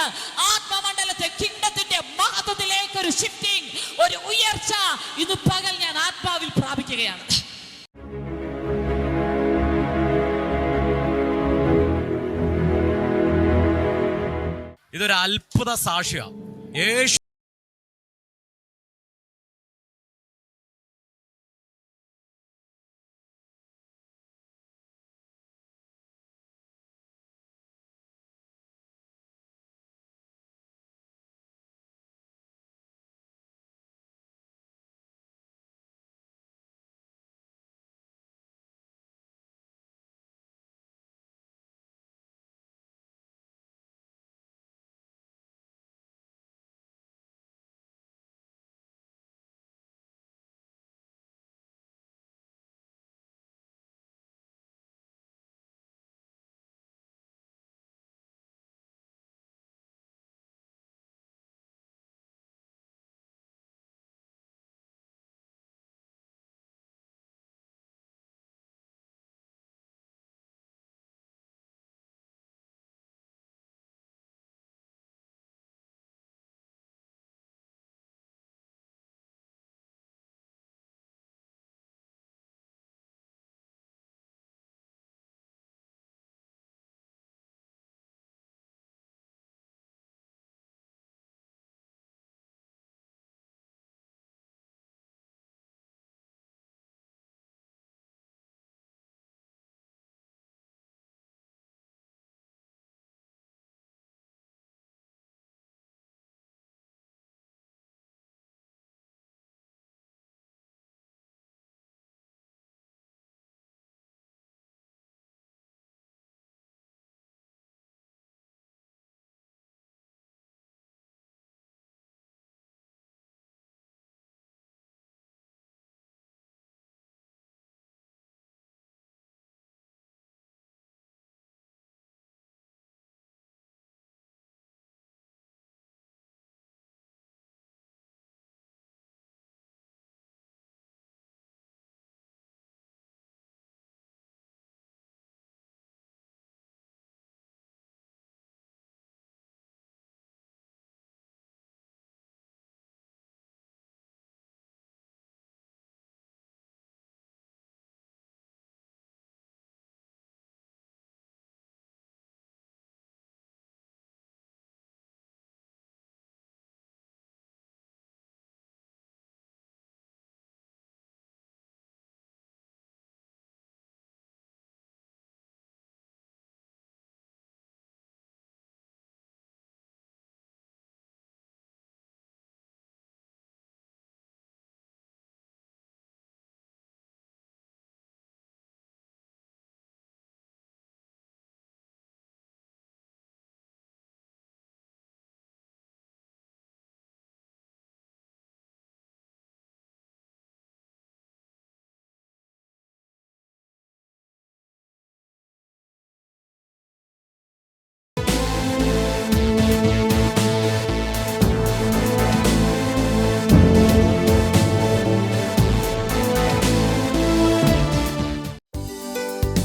ആത്മമണ്ഡലത്തെ കിങ്ഡത്തിന്റെ മഹത്വത്തിലേക്ക് ഒരു ഷിഫ്റ്റിംഗ്, ഒരു ഉയർച്ച ഇത് പകൽ ഞാൻ ആത്മാവിൽ പ്രാപിക്കുകയാണ്. ഇതൊരു അത്ഭുത സാക്ഷിയാണ്. യേശു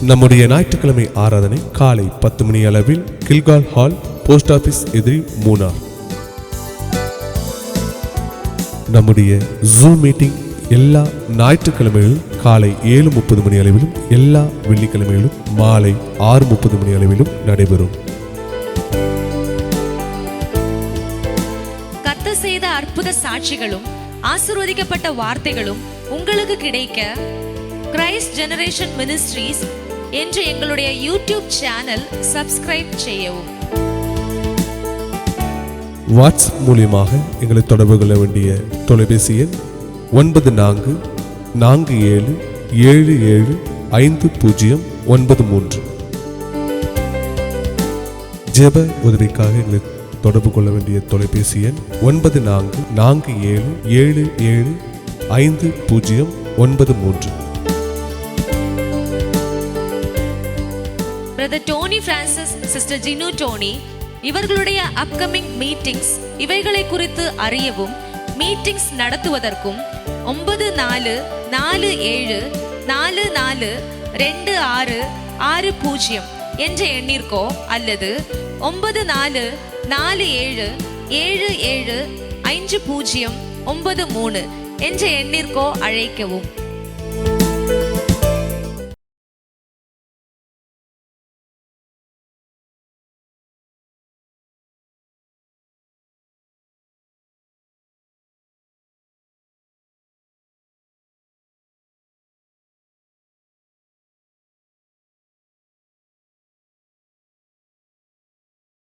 நம்முடைய ஞாயிற்றுக்கிழமை ஆராதனை காலை 10 மணி அளவில் கில்கால் ஹால், போஸ்ட் ஆபீஸ் எதிரி, மூனார். நம்முடைய ஜூம் மீட்டிங் எல்லா ஞாயிற்றுக்கிழமைகளிலும் காலை 7:30 மணி அளவிலும் எல்லா வெள்ளிக்கிழமைகளிலும் மாலை 6:30 மணி அளவிலும் நடைபெறும். கர்த்தர் செய்த அற்புத சாட்சிகளும் ஆசீர்வதிக்கப்பட்ட வார்த்தைகளும் உங்களுக்கு கிடைக்க கிரைஸ்ட் ஜெனரேஷன் மினிஸ்ட்ரீஸ் என்ற எங்களுடைய யூடியூப் சேனல் சப்ஸ்கிரைப் செய்யவும். வாட்ஸ்அப் மூலியமாக எங்களை தொடர்பு கொள்ள வேண்டிய தொலைபேசி எண் 9447775093. ஜெப உதவிக்காக எங்களை தொடர்பு கொள்ள வேண்டிய தொலைபேசி எண் 9447775093. Brother Tony Francis, sister Jinu Tony இவர்களுடைய அப்கமிங் மீட்டிங்ஸ் இவைகளை குறித்து அறியவும் மீட்டிங்ஸ் நடத்துவதற்கும் 9447442660 என்ற எண்ணிற்கோ அல்லது 9447775093 என்ற எண்ணிற்கோ அழைக்கவும்.